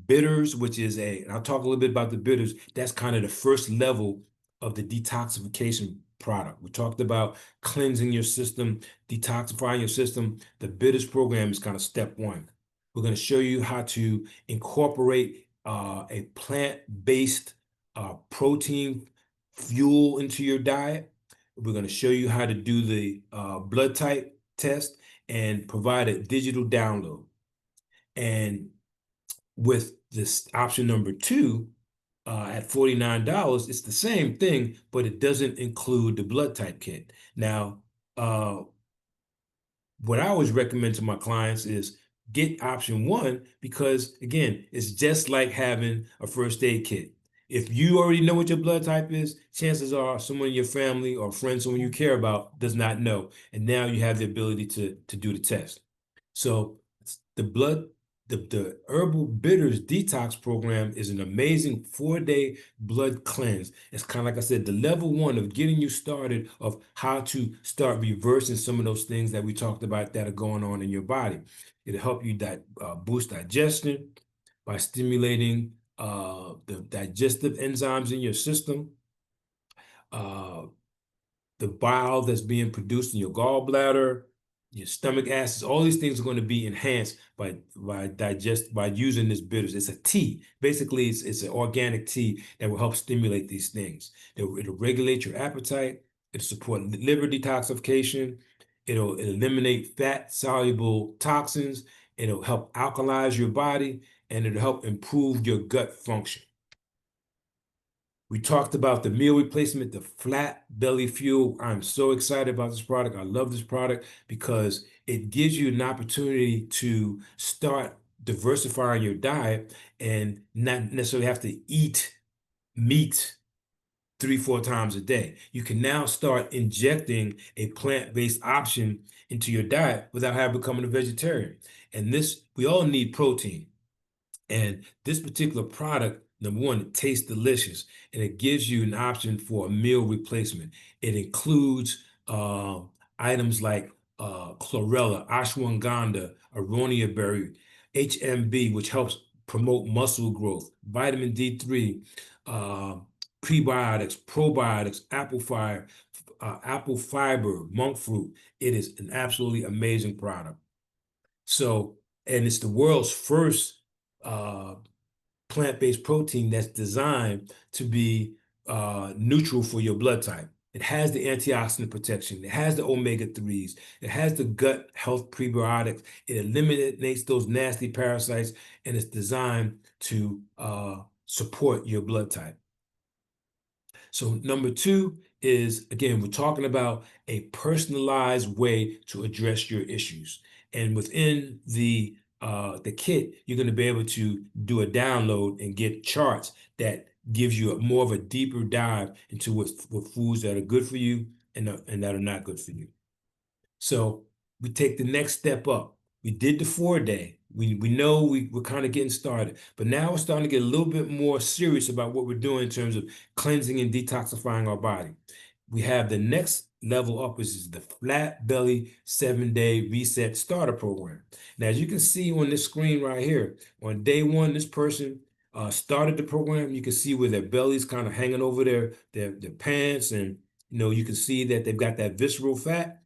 bitters, which is and I'll talk a little bit about the bitters. That's kind of the first level of the detoxification product. We talked about cleansing your system, detoxifying your system. The bitters program is kind of step one. We're going to show you how to incorporate a plant-based protein fuel into your diet. We're going to show you how to do the blood type test and provide a digital download. And with this option number two, at $49, it's the same thing, but it doesn't include the blood type kit. Now, what I always recommend to my clients is get option one because, again, it's just like having a first aid kit. If you already know what your blood type is, chances are someone in your family or friend, someone you care about, does not know. And now you have the ability to do the test. So the Herbal Bitters Detox Program is an amazing 4-day blood cleanse. It's kind of like I said, the level one of getting you started of how to start reversing some of those things that we talked about that are going on in your body. It'll help you boost digestion by stimulating the digestive enzymes in your system. The bile that's being produced in your gallbladder, your stomach acids, all these things are going to be enhanced by using this bitters. It's a tea. Basically, it's an organic tea that will help stimulate these things. It'll regulate your appetite. It'll support liver detoxification. It'll eliminate fat-soluble toxins. It'll help alkalize your body, and it'll help improve your gut function. We talked about the meal replacement, the flat belly fuel. I'm so excited about this product. I love this product because it gives you an opportunity to start diversifying your diet and not necessarily have to eat meat 3-4 times a day. You can now start injecting a plant-based option into your diet without having becoming a vegetarian. And we all need protein. And this particular product, number one, it tastes delicious and it gives you an option for a meal replacement. It includes items like chlorella, ashwagandha, aronia berry, HMB, which helps promote muscle growth, vitamin D3, prebiotics, probiotics, apple fiber, monk fruit. It is an absolutely amazing product. So, and it's the world's first plant-based protein that's designed to be neutral for your blood type. It has the antioxidant protection. It has the omega-3s. It has the gut health prebiotics. It eliminates those nasty parasites, and it's designed to support your blood type. So number two is, again, we're talking about a personalized way to address your issues. And within the kit, you're going to be able to do a download and get charts that gives you more of a deeper dive into what foods that are good for you and that are not good for you. So we take the next step up. We did the 4-day. We know we're kind of getting started, but now we're starting to get a little bit more serious about what we're doing in terms of cleansing and detoxifying our body. We have the next level up, which is the Flat Belly 7-day Reset Starter Program. Now, as you can see on this screen right here, on day one, this person started the program. You can see where their belly's kind of hanging over their pants, and you can see that they've got that visceral fat.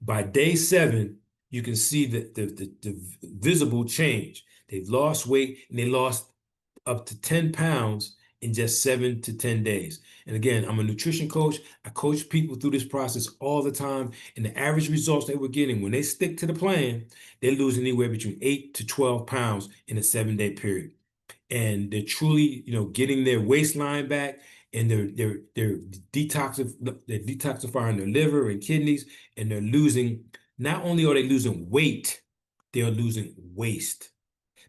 By day 7, you can see the visible change. They've lost weight and they lost up to 10 pounds in just 7 to 10 days. And again, I'm a nutrition coach. I coach people through this process all the time. And the average results they were getting when they stick to the plan, they're losing anywhere between 8 to 12 pounds in a 7-day period. And they're truly, getting their waistline back, and they're detoxifying their liver and kidneys, and they're losing, not only are they losing weight, they're losing waste,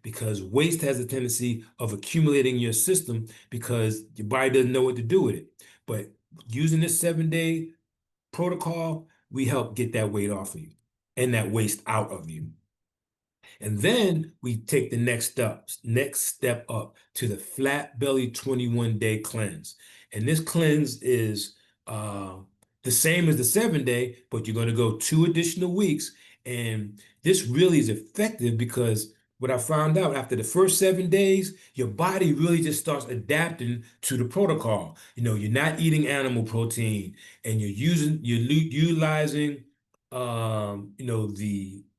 because waste has a tendency of accumulating in your system because your body doesn't know what to do with it. But using this 7-day protocol, we help get that weight off of you and that waste out of you. And then we take the next step up to the flat belly 21-day cleanse. And this cleanse is the same as the 7-day, but you're going to go 2 additional weeks. And this really is effective because what I found out after the first 7 days, your body really just starts adapting to the protocol. You're not eating animal protein, and you're utilizing,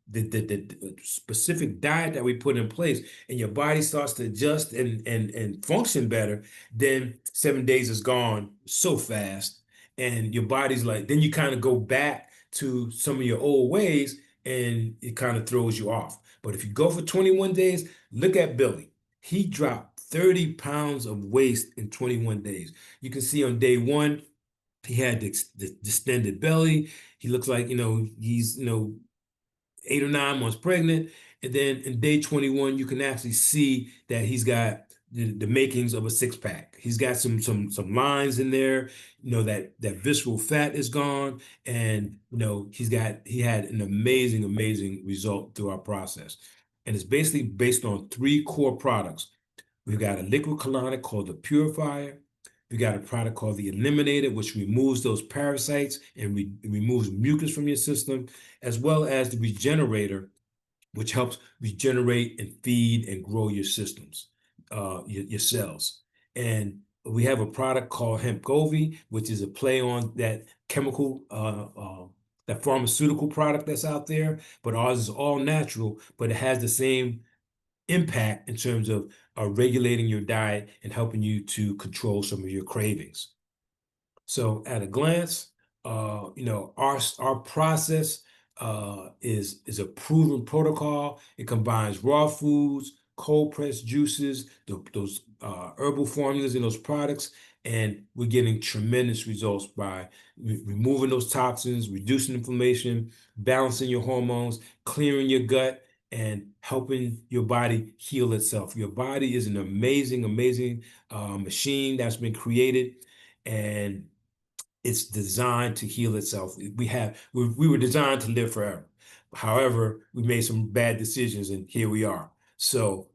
the specific diet that we put in place, and your body starts to adjust and function better. Then 7 days is gone so fast, and your body's like, then you kind of go back to some of your old ways, and it kind of throws you off. But if you go for 21 days, look at Billy. He dropped 30 pounds of waist in 21 days. You can see on day 1, he had the distended belly. He looks like, he's, 8 or 9 months pregnant. And then in day 21, you can actually see that he's got the makings of a 6-pack. He's got some lines in there, that visceral fat is gone. And, he had an amazing result through our process. And it's basically based on 3 core products. We've got a liquid colonic called the Purifier. We got a product called the Eliminator, which removes those parasites and removes mucus from your system, as well as the Regenerator, which helps regenerate and feed and grow your systems, your cells. And we have a product called Hemp Govi, which is a play on that chemical, that pharmaceutical product that's out there, but ours is all natural, but it has the same impact in terms of regulating your diet and helping you to control some of your cravings. So at a glance, our process is a proven protocol. It combines raw foods, cold pressed juices, those herbal formulas in those products, and we're getting tremendous results by removing those toxins, reducing inflammation, balancing your hormones, clearing your gut, and helping your body heal itself. Your body is an amazing machine that's been created, and it's designed to heal itself. We were designed to live forever. However, we made some bad decisions, and here we are. So,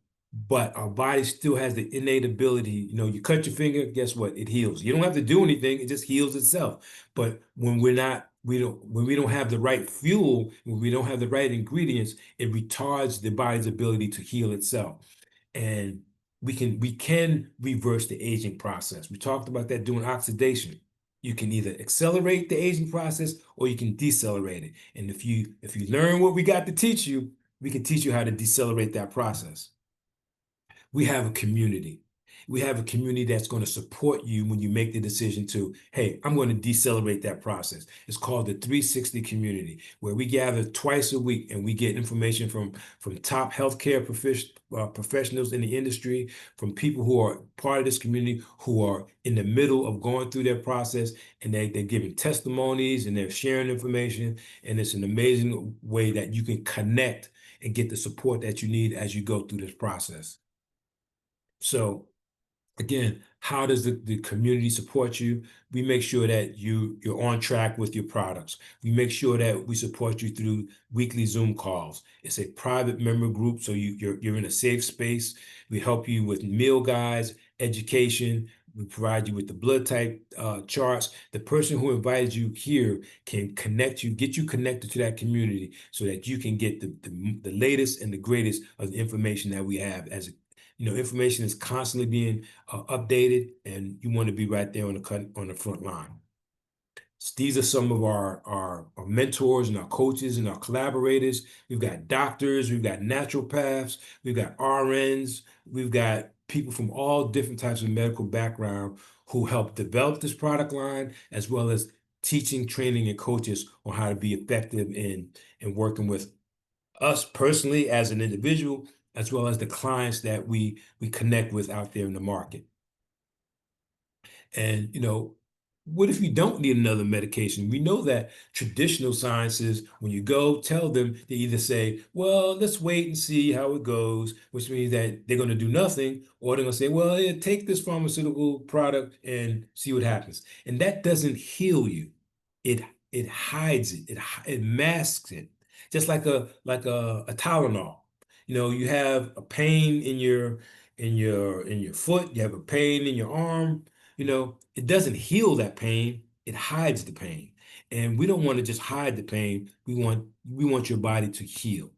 but our body still has the innate ability. You cut your finger, guess what? It heals. You don't have to do anything; it just heals itself. But when we don't have the right fuel, when we don't have the right ingredients, it retards the body's ability to heal itself. And we can reverse the aging process. We talked about that doing oxidation. You can either accelerate the aging process or you can decelerate it. And if you learn what we got to teach you, we can teach you how to decelerate that process. We have a community. We have a community that's going to support you when you make the decision to, hey, I'm going to decelerate that process. It's called the 360 community, where we gather twice a week and we get information from top healthcare professionals in the industry, from people who are part of this community, who are in the middle of going through their process, and they're giving testimonies and they're sharing information. And it's an amazing way that you can connect and get the support that you need as you go through this process. So again, how does the community support you? We make sure that you're on track with your products. We make sure that we support you through weekly Zoom calls. It's a private member group, so you're in a safe space. We help you with meal guides, education. We provide you with the blood type charts. The person who invited you here can connect you, get you connected to that community, so that you can get the latest and the greatest of the information that we have. Information is constantly being updated, and you want to be right there on the front line. These are some of our mentors and our coaches and our collaborators. We've got doctors, we've got naturopaths, we've got RNs, we've got people from all different types of medical background who help develop this product line, as well as teaching, training, and coaches on how to be effective in working with us personally as an individual, as well as the clients that we connect with out there in the market. And, what if you don't need another medication? We know that traditional sciences, when you go tell them, they either say, well, let's wait and see how it goes, which means that they're going to do nothing, or they're going to say, well, yeah, take this pharmaceutical product and see what happens. And that doesn't heal you. It hides it. It masks it. Just like a Tylenol. You have a pain in your foot, you have a pain in your arm. It doesn't heal that pain, it hides the pain. And we don't want to just hide the pain. We want your body to heal.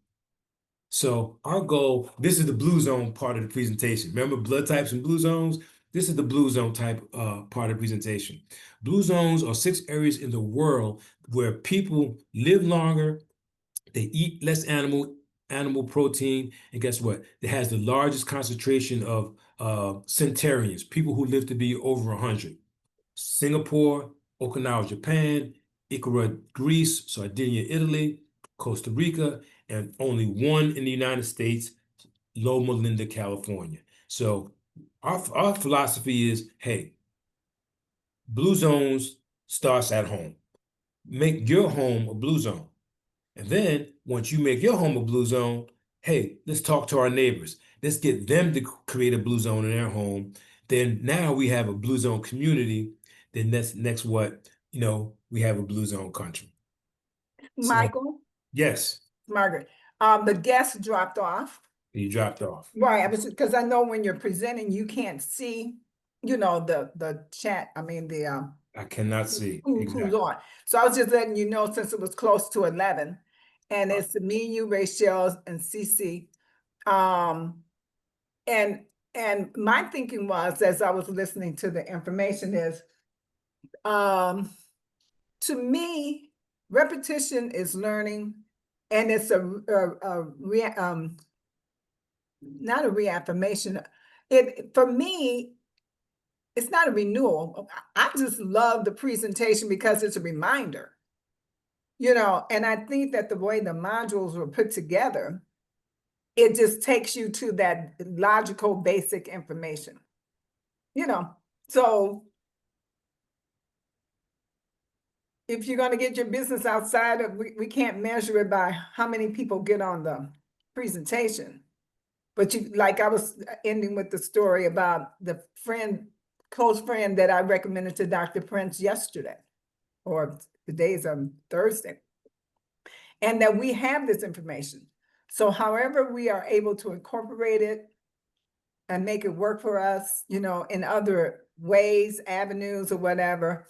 So our goal, this is the blue zone part of the presentation. Remember blood types and blue zones? This is the blue zone type part of the presentation. Blue zones are 6 areas in the world where people live longer, they eat less animal protein, and guess what? It has the largest concentration of centenarians, people who live to be over 100. Singapore, Okinawa, Japan, Ikaria, Greece, Sardinia, Italy, Costa Rica, and only one in the United States, Loma Linda, California. So our philosophy is, hey, blue zones starts at home. Make your home a blue zone. And then once you make your home a blue zone, hey, let's talk to our neighbors. Let's get them to create a blue zone in their home. Then now we have a blue zone community. Then next what, we have a blue zone country. So, Michael, yes, Margaret, the guest dropped off. you dropped off. Right, I was, because I know when you're presenting, you can't see, the chat, I mean, I cannot see. who's Exactly. on. So I was just letting you know, since it was close to 11, and it's me, you, Rachel, and Cece. And my thinking was, as I was listening to the information, is to me, repetition is learning, and it's not a reaffirmation. For me, it's not a renewal. I just love the presentation because it's a reminder. And I think that the way the modules were put together, it just takes you to that logical, basic information. So if you're going to get your business outside of, we can't measure it by how many people get on the presentation. But like I was ending with the story about the close friend that I recommended to Dr. Prince yesterday, or today's Thursday, and that we have this information. So however we are able to incorporate it and make it work for us, in other ways, avenues, or whatever,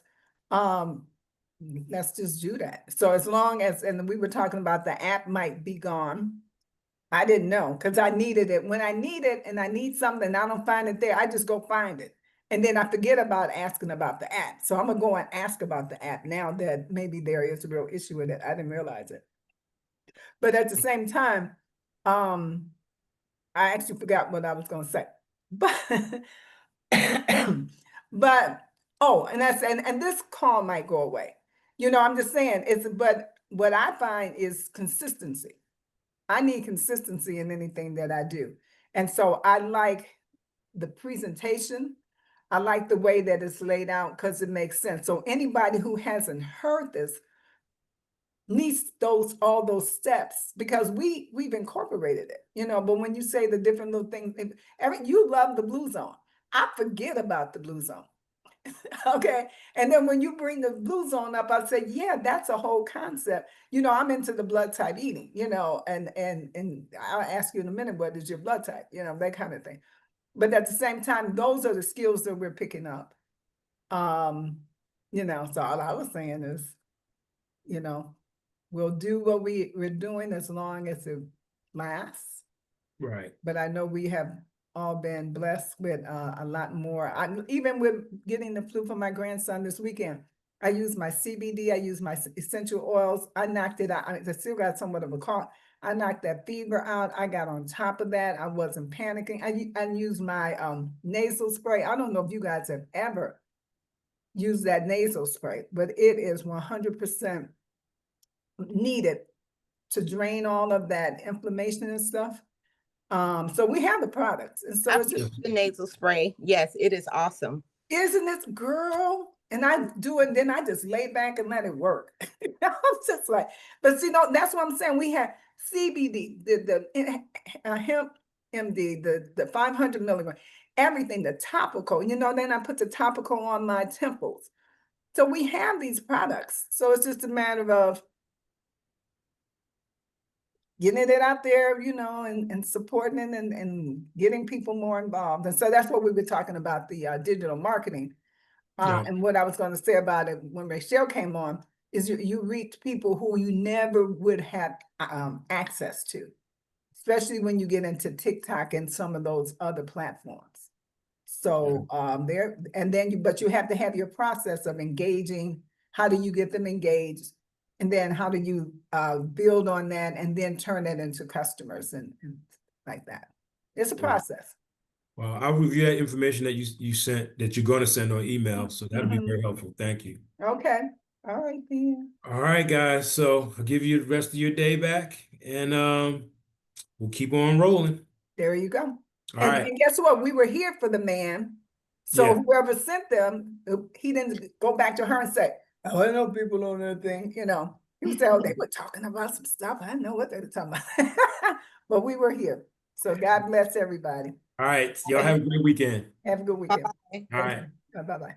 let's just do that. So as long as, and we were talking about the app might be gone. I didn't know, because I needed it. When I need it and I need something, I don't find it there, I just go find it. And then I forget about asking about the app. So I'm gonna go and ask about the app now that maybe there is a real issue with it. I didn't realize it. But at the same time, I actually forgot what I was gonna say. But and this call might go away. I'm just saying but what I find is consistency. I need consistency in anything that I do. And so I like the presentation. I like the way that it's laid out because it makes sense. So anybody who hasn't heard this needs all those steps, because we've incorporated it, but when you say the different little things, you love the blue zone. I forget about the blue zone. Okay. And then when you bring the blue zone up, I say, yeah, that's a whole concept. I'm into the blood type eating, and I'll ask you in a minute, what is your blood type? That kind of thing. But at the same time, those are the skills that we're picking up. So all I was saying is, we'll do what we're doing as long as it lasts. Right. But I know we have all been blessed with a lot more. Even with getting the flu for my grandson this weekend, I use my CBD, I use my essential oils. I knocked it out. I still got somewhat of a cough. I knocked that fever out. I got on top of that. I wasn't panicking. I used my nasal spray. I don't know if you guys have ever used that nasal spray, but it is 100% needed to drain all of that inflammation and stuff. So we have the products. And so I've it's used the nasal spray. Yes, it is awesome. isn't it, girl? And I do it, then I just lay back and let it work. I'm just like, but see, no, that's what I'm saying. We have CBD, the hemp MD, the 500 milligram, everything, the topical. Then I put the topical on my temples. So we have these products. So it's just a matter of getting it out there, and supporting it and getting people more involved. And so that's what we were talking about, the digital marketing. Yeah. And what I was going to say about it when Rachel came on is you reach people who you never would have access to, especially when you get into TikTok and some of those other platforms. So but you have to have your process of engaging. How do you get them engaged? And then how do you build on that and then turn it into customers and like that? It's a process. Well, I'll review that information that you sent, that you're going to send on email. So that'll be Mhm. very helpful. Thank you. Okay. All right, then. All right, guys. So I'll give you the rest of your day back, and we'll keep on rolling. There you go. All And, right. and guess what? We were here for the man. So Yeah. whoever sent them, he didn't go back to her and say, "Oh, I know people on that thing." He would say, "Oh, they were talking about some stuff. I know what they were talking about." But we were here. So God bless everybody. All right. Y'all have a great weekend. Have a good weekend. All right. Bye-bye.